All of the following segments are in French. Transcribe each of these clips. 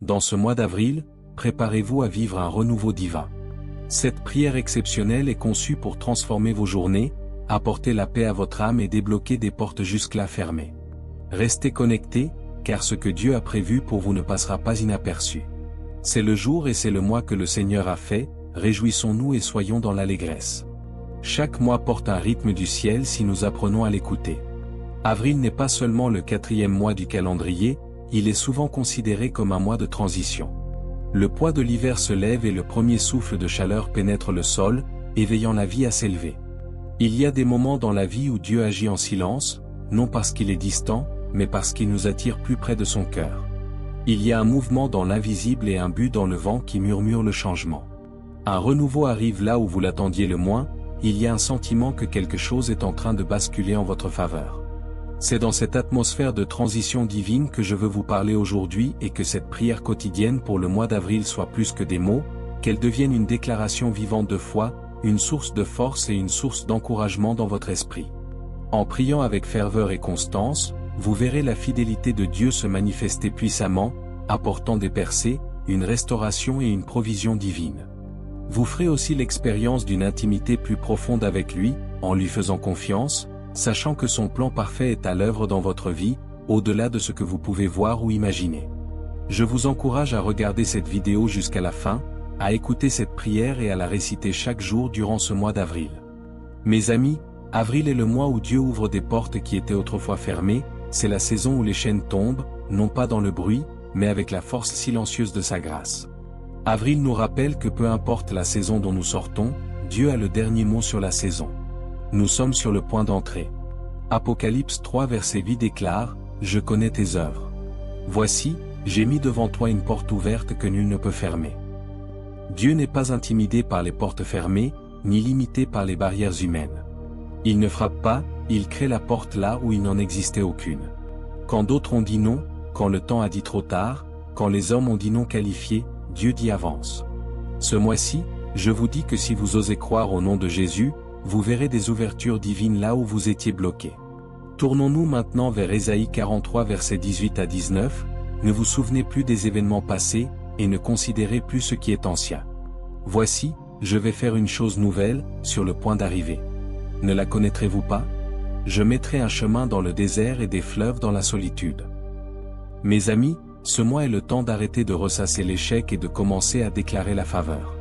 dans ce mois d'avril, préparez-vous à vivre un renouveau divin. Cette prière exceptionnelle est conçue pour transformer vos journées, apporter la paix à votre âme et débloquer des portes jusque-là fermées. Restez connectés, car ce que Dieu a prévu pour vous ne passera pas inaperçu. C'est le jour et c'est le mois que le Seigneur a fait, réjouissons-nous et soyons dans l'allégresse. Chaque mois porte un rythme du ciel si nous apprenons à l'écouter. Avril n'est pas seulement le 4e mois du calendrier, il est souvent considéré comme un mois de transition. Le poids de l'hiver se lève et le premier souffle de chaleur pénètre le sol, éveillant la vie à s'élever. Il y a des moments dans la vie où Dieu agit en silence, non parce qu'il est distant, mais parce qu'il nous attire plus près de son cœur. Il y a un mouvement dans l'invisible et un but dans le vent qui murmure le changement. Un renouveau arrive là où vous l'attendiez le moins, il y a un sentiment que quelque chose est en train de basculer en votre faveur. C'est dans cette atmosphère de transition divine que je veux vous parler aujourd'hui et que cette prière quotidienne pour le mois d'avril soit plus que des mots, qu'elle devienne une déclaration vivante de foi, une source de force et une source d'encouragement dans votre esprit. En priant avec ferveur et constance, vous verrez la fidélité de Dieu se manifester puissamment, apportant des percées, une restauration et une provision divine. Vous ferez aussi l'expérience d'une intimité plus profonde avec lui, en lui faisant confiance, sachant que son plan parfait est à l'œuvre dans votre vie, au-delà de ce que vous pouvez voir ou imaginer. Je vous encourage à regarder cette vidéo jusqu'à la fin, à écouter cette prière et à la réciter chaque jour durant ce mois d'avril. Mes amis, avril est le mois où Dieu ouvre des portes qui étaient autrefois fermées, c'est la saison où les chaînes tombent, non pas dans le bruit, mais avec la force silencieuse de sa grâce. Avril nous rappelle que peu importe la saison dont nous sortons, Dieu a le dernier mot sur la saison. Nous sommes sur le point d'entrer. Apocalypse 3 verset 8 déclare, « Je connais tes œuvres. Voici, j'ai mis devant toi une porte ouverte que nul ne peut fermer. » Dieu n'est pas intimidé par les portes fermées, ni limité par les barrières humaines. Il ne frappe pas, il crée la porte là où il n'en existait aucune. Quand d'autres ont dit non, quand le temps a dit trop tard, quand les hommes ont dit non qualifié, Dieu dit avance. Ce mois-ci, je vous dis que si vous osez croire au nom de Jésus, vous verrez des ouvertures divines là où vous étiez bloqués. Tournons-nous maintenant vers Ésaïe 43 versets 18 à 19, ne vous souvenez plus des événements passés, et ne considérez plus ce qui est ancien. Voici, je vais faire une chose nouvelle, sur le point d'arriver. Ne la connaîtrez-vous pas? Je mettrai un chemin dans le désert et des fleuves dans la solitude. Mes amis, ce mois est le temps d'arrêter de ressasser l'échec et de commencer à déclarer la faveur.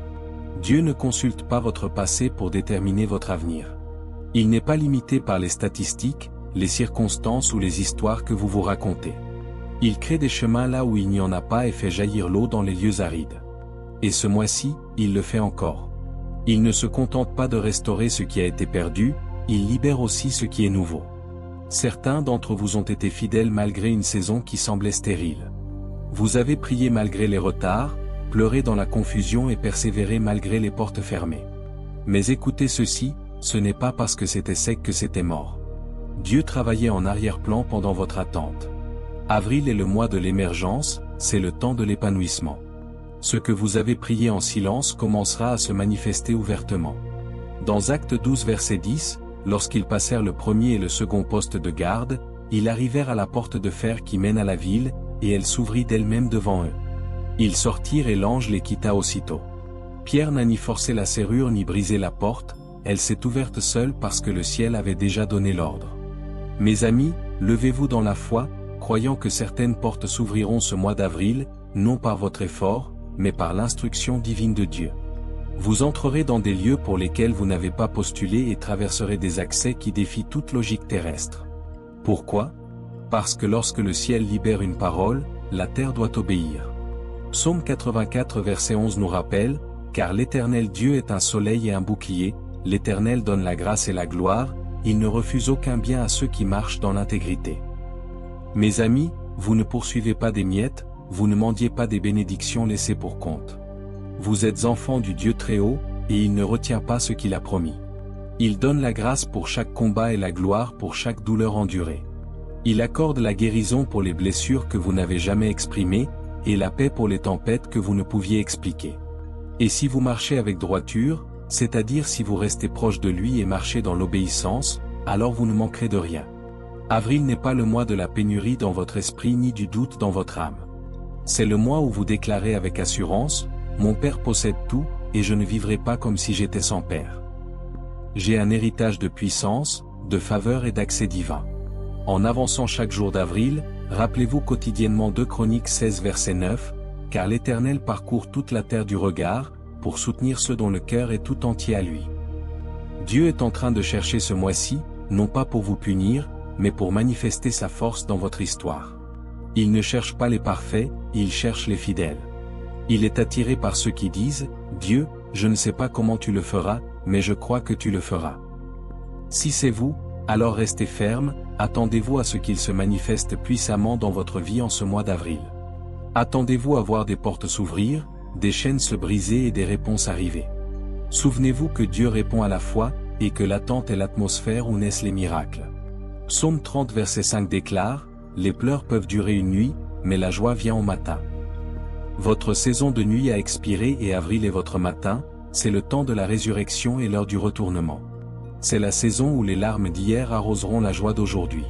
Dieu ne consulte pas votre passé pour déterminer votre avenir. Il n'est pas limité par les statistiques, les circonstances ou les histoires que vous vous racontez. Il crée des chemins là où il n'y en a pas et fait jaillir l'eau dans les lieux arides. Et ce mois-ci, il le fait encore. Il ne se contente pas de restaurer ce qui a été perdu, il libère aussi ce qui est nouveau. Certains d'entre vous ont été fidèles malgré une saison qui semblait stérile. Vous avez prié malgré les retards, pleuré dans la confusion et persévéré malgré les portes fermées. Mais écoutez ceci, ce n'est pas parce que c'était sec que c'était mort. Dieu travaillait en arrière-plan pendant votre attente. Avril est le mois de l'émergence, c'est le temps de l'épanouissement. Ce que vous avez prié en silence commencera à se manifester ouvertement. Dans Actes 12 verset 10, lorsqu'ils passèrent le premier et le second poste de garde, ils arrivèrent à la porte de fer qui mène à la ville, et elle s'ouvrit d'elle-même devant eux. Ils sortirent et l'ange les quitta aussitôt. Pierre n'a ni forcé la serrure ni brisé la porte, elle s'est ouverte seule parce que le ciel avait déjà donné l'ordre. Mes amis, levez-vous dans la foi, croyant que certaines portes s'ouvriront ce mois d'avril, non par votre effort, mais par l'instruction divine de Dieu. Vous entrerez dans des lieux pour lesquels vous n'avez pas postulé et traverserez des accès qui défient toute logique terrestre. Pourquoi? Parce que lorsque le ciel libère une parole, la terre doit obéir. Psaume 84 verset 11 nous rappelle, « Car l'Éternel Dieu est un soleil et un bouclier, l'Éternel donne la grâce et la gloire, il ne refuse aucun bien à ceux qui marchent dans l'intégrité. » Mes amis, vous ne poursuivez pas des miettes, vous ne mendiez pas des bénédictions laissées pour compte. Vous êtes enfants du Dieu Très-Haut, et il ne retient pas ce qu'il a promis. Il donne la grâce pour chaque combat et la gloire pour chaque douleur endurée. Il accorde la guérison pour les blessures que vous n'avez jamais exprimées, et la paix pour les tempêtes que vous ne pouviez expliquer. Et si vous marchez avec droiture, c'est-à-dire si vous restez proche de lui et marchez dans l'obéissance, alors vous ne manquerez de rien. Avril n'est pas le mois de la pénurie dans votre esprit ni du doute dans votre âme. C'est le mois où vous déclarez avec assurance, « Mon Père possède tout, et je ne vivrai pas comme si j'étais sans Père. J'ai un héritage de puissance, de faveur et d'accès divin. » En avançant chaque jour d'avril, rappelez-vous quotidiennement 2 Chroniques 16 verset 9, « Car l'Éternel parcourt toute la terre du regard, pour soutenir ceux dont le cœur est tout entier à lui. » Dieu est en train de chercher ce mois-ci, non pas pour vous punir, mais pour manifester sa force dans votre histoire. Il ne cherche pas les parfaits, il cherche les fidèles. Il est attiré par ceux qui disent, « Dieu, je ne sais pas comment tu le feras, mais je crois que tu le feras. » Si c'est vous, alors restez ferme, attendez-vous à ce qu'il se manifeste puissamment dans votre vie en ce mois d'avril. Attendez-vous à voir des portes s'ouvrir, des chaînes se briser et des réponses arriver. Souvenez-vous que Dieu répond à la foi, et que l'attente est l'atmosphère où naissent les miracles. Psaume 30 verset 5 déclare, « Les pleurs peuvent durer une nuit, mais la joie vient au matin. » Votre saison de nuit a expiré et avril est votre matin, c'est le temps de la résurrection et l'heure du retournement. C'est la saison où les larmes d'hier arroseront la joie d'aujourd'hui.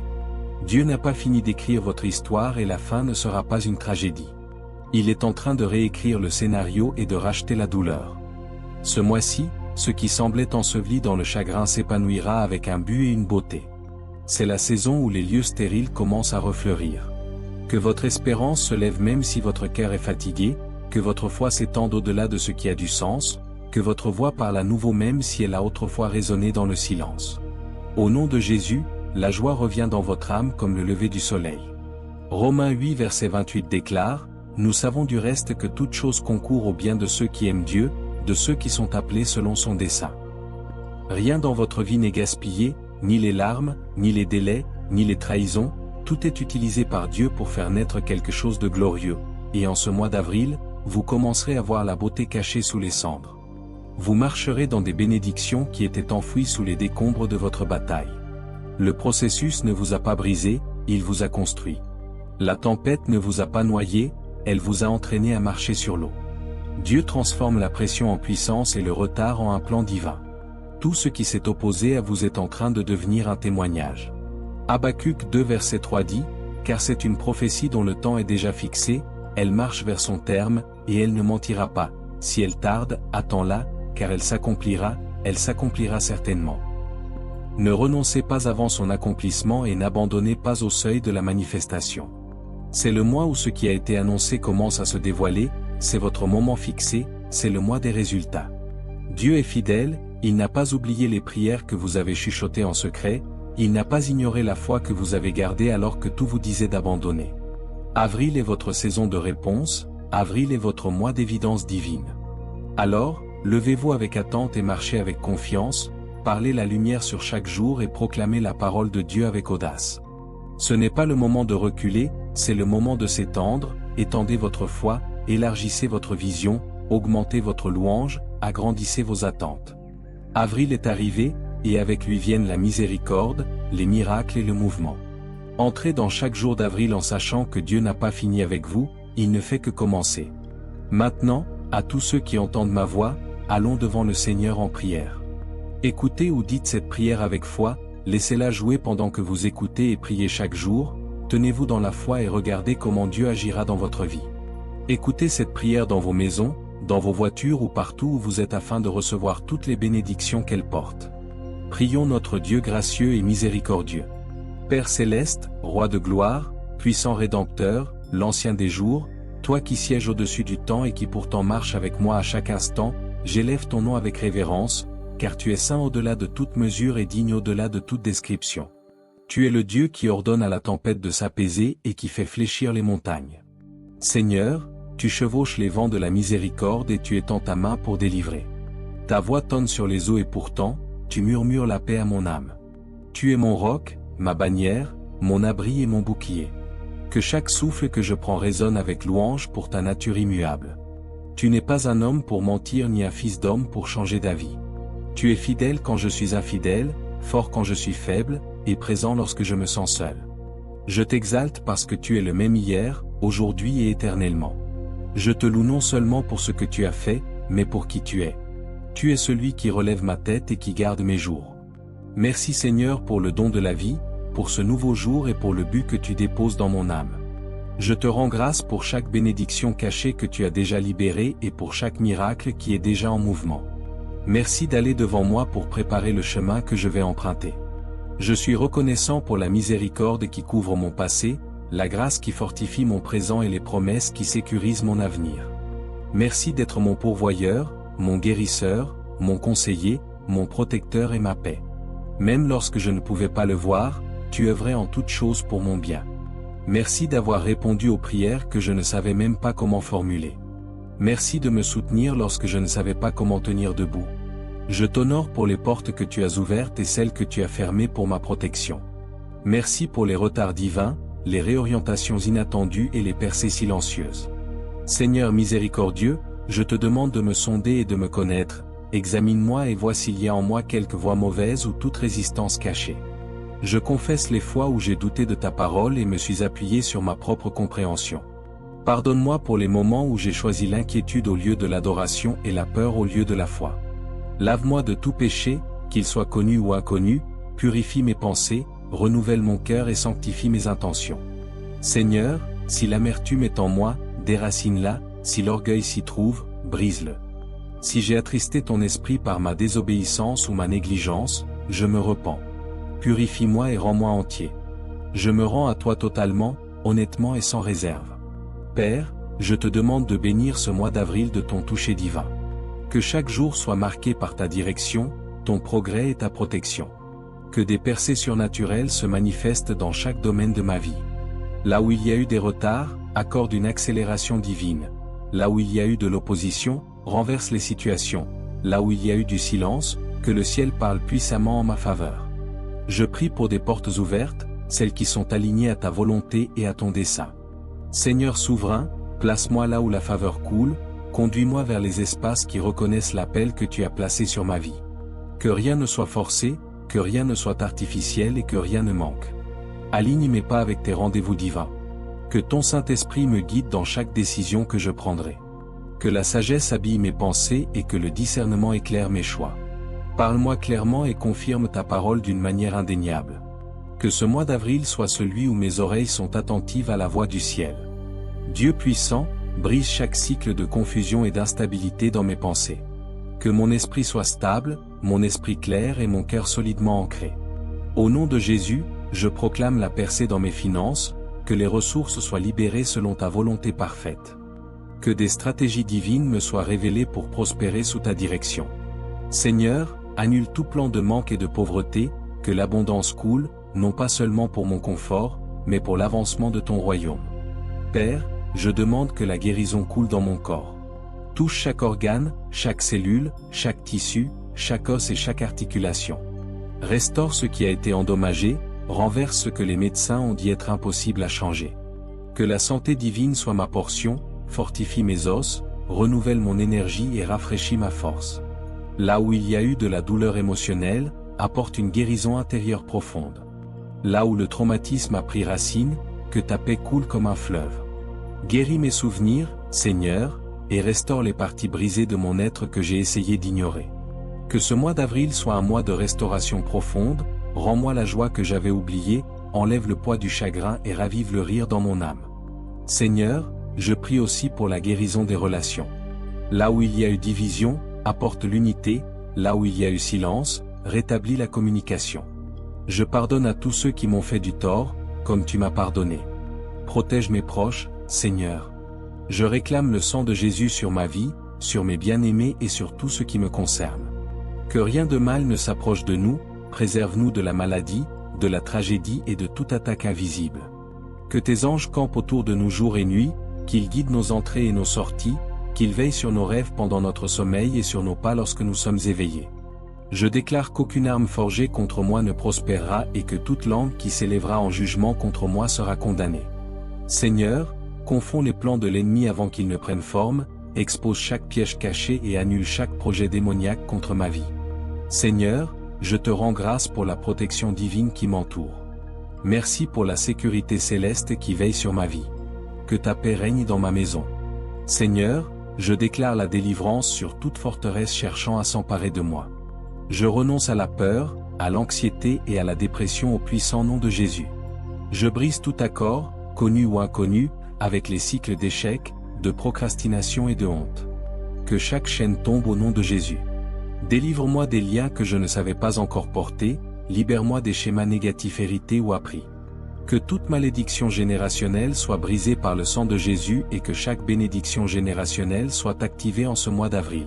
Dieu n'a pas fini d'écrire votre histoire et la fin ne sera pas une tragédie. Il est en train de réécrire le scénario et de racheter la douleur. Ce mois-ci, ce qui semblait enseveli dans le chagrin s'épanouira avec un but et une beauté. C'est la saison où les lieux stériles commencent à refleurir. Que votre espérance se lève même si votre cœur est fatigué, que votre foi s'étende au-delà de ce qui a du sens, que votre voix parle à nouveau même si elle a autrefois résonné dans le silence. Au nom de Jésus, la joie revient dans votre âme comme le lever du soleil. Romains 8 verset 28 déclare, « Nous savons du reste que toute chose concourt au bien de ceux qui aiment Dieu, de ceux qui sont appelés selon son dessein. » Rien dans votre vie n'est gaspillé, ni les larmes, ni les délais, ni les trahisons, tout est utilisé par Dieu pour faire naître quelque chose de glorieux, et en ce mois d'avril, vous commencerez à voir la beauté cachée sous les cendres. Vous marcherez dans des bénédictions qui étaient enfouies sous les décombres de votre bataille. Le processus ne vous a pas brisé, il vous a construit. La tempête ne vous a pas noyé, elle vous a entraîné à marcher sur l'eau. Dieu transforme la pression en puissance et le retard en un plan divin. Tout ce qui s'est opposé à vous est en train de devenir un témoignage. Habacuc 2 verset 3 dit, « Car c'est une prophétie dont le temps est déjà fixé, elle marche vers son terme, et elle ne mentira pas. Si elle tarde, attends-la, car elle s'accomplira certainement. » Ne renoncez pas avant son accomplissement et n'abandonnez pas au seuil de la manifestation. C'est le mois où ce qui a été annoncé commence à se dévoiler, c'est votre moment fixé, c'est le mois des résultats. Dieu est fidèle, il n'a pas oublié les prières que vous avez chuchotées en secret, il n'a pas ignoré la foi que vous avez gardée alors que tout vous disait d'abandonner. Avril est votre saison de réponse, avril est votre mois d'évidence divine. Alors, levez-vous avec attente et marchez avec confiance, parlez la lumière sur chaque jour et proclamez la parole de Dieu avec audace. Ce n'est pas le moment de reculer, c'est le moment de s'étendre, étendez votre foi, élargissez votre vision, augmentez votre louange, agrandissez vos attentes. Avril est arrivé, et avec lui viennent la miséricorde, les miracles et le mouvement. Entrez dans chaque jour d'avril en sachant que Dieu n'a pas fini avec vous, il ne fait que commencer. Maintenant, à tous ceux qui entendent ma voix, allons devant le Seigneur en prière. Écoutez ou dites cette prière avec foi, laissez-la jouer pendant que vous écoutez et priez chaque jour, tenez-vous dans la foi et regardez comment Dieu agira dans votre vie. Écoutez cette prière dans vos maisons, dans vos voitures ou partout où vous êtes afin de recevoir toutes les bénédictions qu'elle porte. Prions notre Dieu gracieux et miséricordieux. Père céleste, Roi de gloire, puissant Rédempteur, l'Ancien des jours, toi qui sièges au-dessus du temps et qui pourtant marches avec moi à chaque instant, j'élève ton nom avec révérence, car tu es saint au-delà de toute mesure et digne au-delà de toute description. Tu es le Dieu qui ordonne à la tempête de s'apaiser et qui fait fléchir les montagnes. Seigneur, tu chevauches les vents de la miséricorde et tu étends ta main pour délivrer. Ta voix tonne sur les eaux et pourtant, tu murmures la paix à mon âme. Tu es mon roc, ma bannière, mon abri et mon bouclier. Que chaque souffle que je prends résonne avec louange pour ta nature immuable. Tu n'es pas un homme pour mentir ni un fils d'homme pour changer d'avis. Tu es fidèle quand je suis infidèle, fort quand je suis faible, et présent lorsque je me sens seul. Je t'exalte parce que tu es le même hier, aujourd'hui et éternellement. Je te loue non seulement pour ce que tu as fait, mais pour qui tu es. Tu es celui qui relève ma tête et qui garde mes jours. Merci Seigneur pour le don de la vie, pour ce nouveau jour et pour le but que tu déposes dans mon âme. Je te rends grâce pour chaque bénédiction cachée que tu as déjà libérée et pour chaque miracle qui est déjà en mouvement. Merci d'aller devant moi pour préparer le chemin que je vais emprunter. Je suis reconnaissant pour la miséricorde qui couvre mon passé, la grâce qui fortifie mon présent et les promesses qui sécurisent mon avenir. Merci d'être mon pourvoyeur, mon guérisseur, mon conseiller, mon protecteur et ma paix. Même lorsque je ne pouvais pas le voir, tu œuvrais en toutes choses pour mon bien. Merci d'avoir répondu aux prières que je ne savais même pas comment formuler. Merci de me soutenir lorsque je ne savais pas comment tenir debout. Je t'honore pour les portes que tu as ouvertes et celles que tu as fermées pour ma protection. Merci pour les retards divins, les réorientations inattendues et les percées silencieuses. Seigneur miséricordieux, je te demande de me sonder et de me connaître, examine-moi et vois s'il y a en moi quelque voie mauvaise ou toute résistance cachée. Je confesse les fois où j'ai douté de ta parole et me suis appuyé sur ma propre compréhension. Pardonne-moi pour les moments où j'ai choisi l'inquiétude au lieu de l'adoration et la peur au lieu de la foi. Lave-moi de tout péché, qu'il soit connu ou inconnu, purifie mes pensées, renouvelle mon cœur et sanctifie mes intentions. Seigneur, si l'amertume est en moi, déracine-la, si l'orgueil s'y trouve, brise-le. Si j'ai attristé ton esprit par ma désobéissance ou ma négligence, je me repens. Purifie-moi et rends-moi entier. Je me rends à toi totalement, honnêtement et sans réserve. Père, je te demande de bénir ce mois d'avril de ton toucher divin. Que chaque jour soit marqué par ta direction, ton progrès et ta protection. Que des percées surnaturelles se manifestent dans chaque domaine de ma vie. Là où il y a eu des retards, accorde une accélération divine. Là où il y a eu de l'opposition, renverse les situations. Là où il y a eu du silence, que le ciel parle puissamment en ma faveur. Je prie pour des portes ouvertes, celles qui sont alignées à ta volonté et à ton dessein. Seigneur souverain, place-moi là où la faveur coule, conduis-moi vers les espaces qui reconnaissent l'appel que tu as placé sur ma vie. Que rien ne soit forcé, que rien ne soit artificiel et que rien ne manque. Aligne mes pas avec tes rendez-vous divins. Que ton Saint-Esprit me guide dans chaque décision que je prendrai. Que la sagesse habille mes pensées et que le discernement éclaire mes choix. Parle-moi clairement et confirme ta parole d'une manière indéniable. Que ce mois d'avril soit celui où mes oreilles sont attentives à la voix du ciel. Dieu puissant, brise chaque cycle de confusion et d'instabilité dans mes pensées. Que mon esprit soit stable, mon esprit clair et mon cœur solidement ancré. Au nom de Jésus, je proclame la percée dans mes finances, que les ressources soient libérées selon ta volonté parfaite. Que des stratégies divines me soient révélées pour prospérer sous ta direction. Seigneur, annule tout plan de manque et de pauvreté, que l'abondance coule, non pas seulement pour mon confort, mais pour l'avancement de ton royaume. Père, je demande que la guérison coule dans mon corps. Touche chaque organe, chaque cellule, chaque tissu, chaque os et chaque articulation. Restaure ce qui a été endommagé, renverse ce que les médecins ont dit être impossible à changer. Que la santé divine soit ma portion, fortifie mes os, renouvelle mon énergie et rafraîchit ma force. Là où il y a eu de la douleur émotionnelle, apporte une guérison intérieure profonde. Là où le traumatisme a pris racine, que ta paix coule comme un fleuve. Guéris mes souvenirs, Seigneur, et restaure les parties brisées de mon être que j'ai essayé d'ignorer. Que ce mois d'avril soit un mois de restauration profonde, rends-moi la joie que j'avais oubliée, enlève le poids du chagrin et ravive le rire dans mon âme. Seigneur, je prie aussi pour la guérison des relations. Là où il y a eu division, apporte l'unité, là où il y a eu silence, rétablis la communication. Je pardonne à tous ceux qui m'ont fait du tort, comme tu m'as pardonné. Protège mes proches, Seigneur. Je réclame le sang de Jésus sur ma vie, sur mes bien-aimés et sur tout ce qui me concerne. Que rien de mal ne s'approche de nous, préserve-nous de la maladie, de la tragédie et de toute attaque invisible. Que tes anges campent autour de nous jour et nuit, qu'ils guident nos entrées et nos sorties, qu'ils veillent sur nos rêves pendant notre sommeil et sur nos pas lorsque nous sommes éveillés. Je déclare qu'aucune arme forgée contre moi ne prospérera et que toute langue qui s'élèvera en jugement contre moi sera condamnée. Seigneur, confonds les plans de l'ennemi avant qu'ils ne prennent forme, expose chaque piège caché et annule chaque projet démoniaque contre ma vie. Seigneur, je te rends grâce pour la protection divine qui m'entoure. Merci pour la sécurité céleste qui veille sur ma vie. Que ta paix règne dans ma maison. Seigneur, je déclare la délivrance sur toute forteresse cherchant à s'emparer de moi. Je renonce à la peur, à l'anxiété et à la dépression au puissant nom de Jésus. Je brise tout accord, connu ou inconnu, avec les cycles d'échecs, de procrastination et de honte. Que chaque chaîne tombe au nom de Jésus. Délivre-moi des liens que je ne savais pas encore porter, libère-moi des schémas négatifs hérités ou appris. Que toute malédiction générationnelle soit brisée par le sang de Jésus et que chaque bénédiction générationnelle soit activée en ce mois d'avril.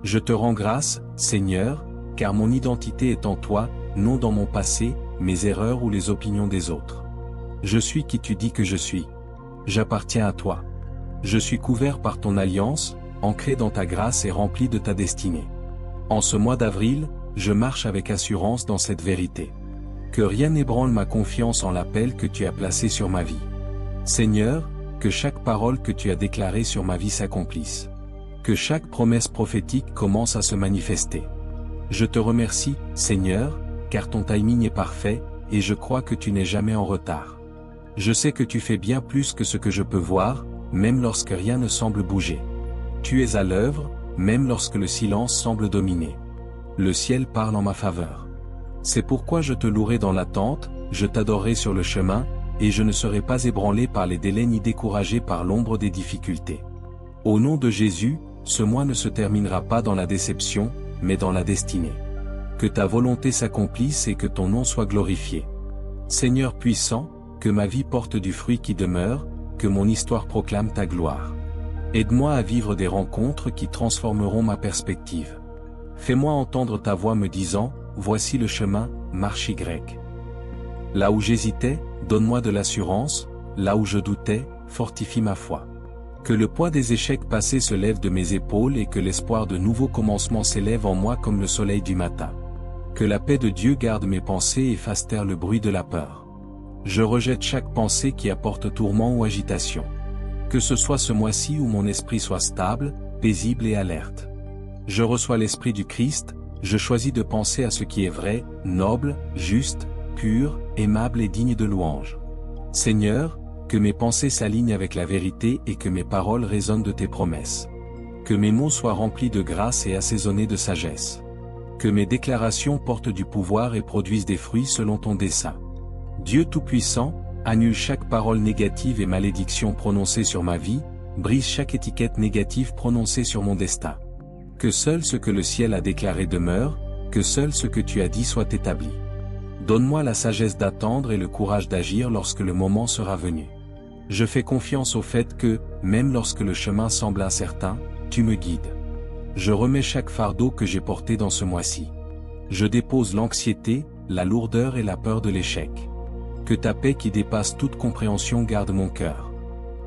Je te rends grâce, Seigneur, car mon identité est en toi, non dans mon passé, mes erreurs ou les opinions des autres. Je suis qui tu dis que je suis. J'appartiens à toi. Je suis couvert par ton alliance, ancré dans ta grâce et rempli de ta destinée. En ce mois d'avril, je marche avec assurance dans cette vérité. Que rien n'ébranle ma confiance en l'appel que tu as placé sur ma vie. Seigneur, que chaque parole que tu as déclarée sur ma vie s'accomplisse. Que chaque promesse prophétique commence à se manifester. Je te remercie, Seigneur, car ton timing est parfait, et je crois que tu n'es jamais en retard. Je sais que tu fais bien plus que ce que je peux voir, même lorsque rien ne semble bouger. Tu es à l'œuvre, même lorsque le silence semble dominer. Le ciel parle en ma faveur. C'est pourquoi je te louerai dans l'attente, je t'adorerai sur le chemin, et je ne serai pas ébranlé par les délais ni découragé par l'ombre des difficultés. Au nom de Jésus, ce mois ne se terminera pas dans la déception, mais dans la destinée. Que ta volonté s'accomplisse et que ton nom soit glorifié. Seigneur puissant, que ma vie porte du fruit qui demeure, que mon histoire proclame ta gloire. Aide-moi à vivre des rencontres qui transformeront ma perspective. Fais-moi entendre ta voix me disant, voici le chemin, marche Y. Là où j'hésitais, donne-moi de l'assurance, là où je doutais, fortifie ma foi. Que le poids des échecs passés se lève de mes épaules et que l'espoir de nouveaux commencements s'élève en moi comme le soleil du matin. Que la paix de Dieu garde mes pensées et fasse taire le bruit de la peur. Je rejette chaque pensée qui apporte tourment ou agitation. Que ce soit ce mois-ci où mon esprit soit stable, paisible et alerte. Je reçois l'esprit du Christ, je choisis de penser à ce qui est vrai, noble, juste, pur, aimable et digne de louange. Seigneur, que mes pensées s'alignent avec la vérité et que mes paroles résonnent de tes promesses. Que mes mots soient remplis de grâce et assaisonnés de sagesse. Que mes déclarations portent du pouvoir et produisent des fruits selon ton dessein. Dieu Tout-Puissant, annule chaque parole négative et malédiction prononcée sur ma vie, brise chaque étiquette négative prononcée sur mon destin. Que seul ce que le ciel a déclaré demeure, que seul ce que tu as dit soit établi. Donne-moi la sagesse d'attendre et le courage d'agir lorsque le moment sera venu. Je fais confiance au fait que, même lorsque le chemin semble incertain, tu me guides. Je remets chaque fardeau que j'ai porté dans ce mois-ci. Je dépose l'anxiété, la lourdeur et la peur de l'échec. Que ta paix qui dépasse toute compréhension garde mon cœur.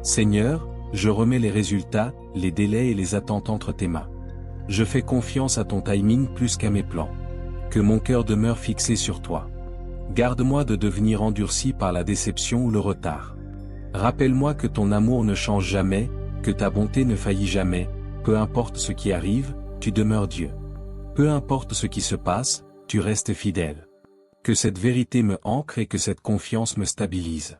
Seigneur, je remets les résultats, les délais et les attentes entre tes mains. Je fais confiance à ton timing plus qu'à mes plans. Que mon cœur demeure fixé sur toi. Garde-moi de devenir endurci par la déception ou le retard. Rappelle-moi que ton amour ne change jamais, que ta bonté ne faillit jamais, peu importe ce qui arrive, tu demeures Dieu. Peu importe ce qui se passe, tu restes fidèle. Que cette vérité me ancre et que cette confiance me stabilise.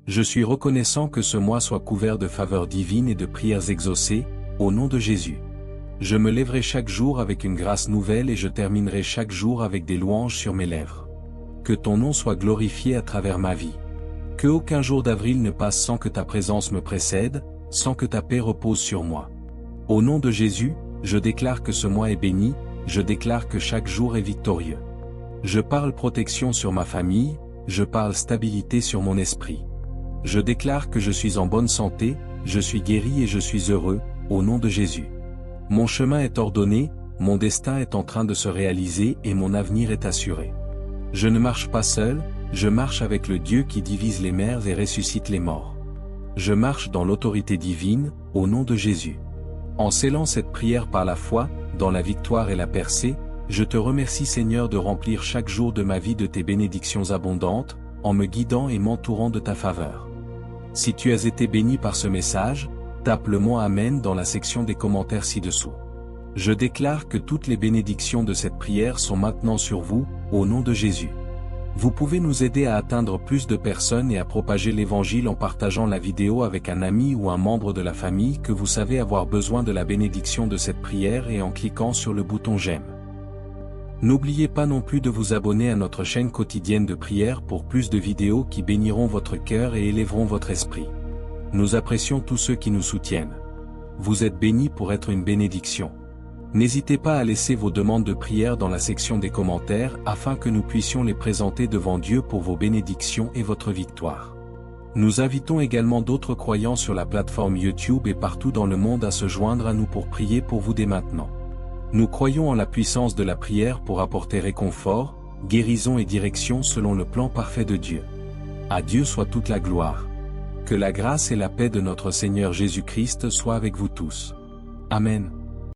Je suis reconnaissant que ce mois soit couvert de faveurs divines et de prières exaucées, au nom de Jésus. Je me lèverai chaque jour avec une grâce nouvelle et je terminerai chaque jour avec des louanges sur mes lèvres. Que ton nom soit glorifié à travers ma vie. Que aucun jour d'avril ne passe sans que ta présence me précède, sans que ta paix repose sur moi. Au nom de Jésus, je déclare que ce mois est béni, je déclare que chaque jour est victorieux. Je parle protection sur ma famille, je parle stabilité sur mon esprit. Je déclare que je suis en bonne santé, je suis guéri et je suis heureux, au nom de Jésus. Mon chemin est ordonné, mon destin est en train de se réaliser et mon avenir est assuré. Je ne marche pas seul, je marche avec le Dieu qui divise les mers et ressuscite les morts. Je marche dans l'autorité divine, au nom de Jésus. En scellant cette prière par la foi, dans la victoire et la percée, je te remercie Seigneur de remplir chaque jour de ma vie de tes bénédictions abondantes, en me guidant et m'entourant de ta faveur. Si tu as été béni par ce message, tape le mot Amen dans la section des commentaires ci-dessous. Je déclare que toutes les bénédictions de cette prière sont maintenant sur vous, au nom de Jésus. Vous pouvez nous aider à atteindre plus de personnes et à propager l'Évangile en partageant la vidéo avec un ami ou un membre de la famille que vous savez avoir besoin de la bénédiction de cette prière et en cliquant sur le bouton j'aime. N'oubliez pas non plus de vous abonner à notre chaîne quotidienne de prière pour plus de vidéos qui béniront votre cœur et élèveront votre esprit. Nous apprécions tous ceux qui nous soutiennent. Vous êtes bénis pour être une bénédiction. N'hésitez pas à laisser vos demandes de prière dans la section des commentaires afin que nous puissions les présenter devant Dieu pour vos bénédictions et votre victoire. Nous invitons également d'autres croyants sur la plateforme YouTube et partout dans le monde à se joindre à nous pour prier pour vous dès maintenant. Nous croyons en la puissance de la prière pour apporter réconfort, guérison et direction selon le plan parfait de Dieu. À Dieu soit toute la gloire. Que la grâce et la paix de notre Seigneur Jésus-Christ soient avec vous tous. Amen.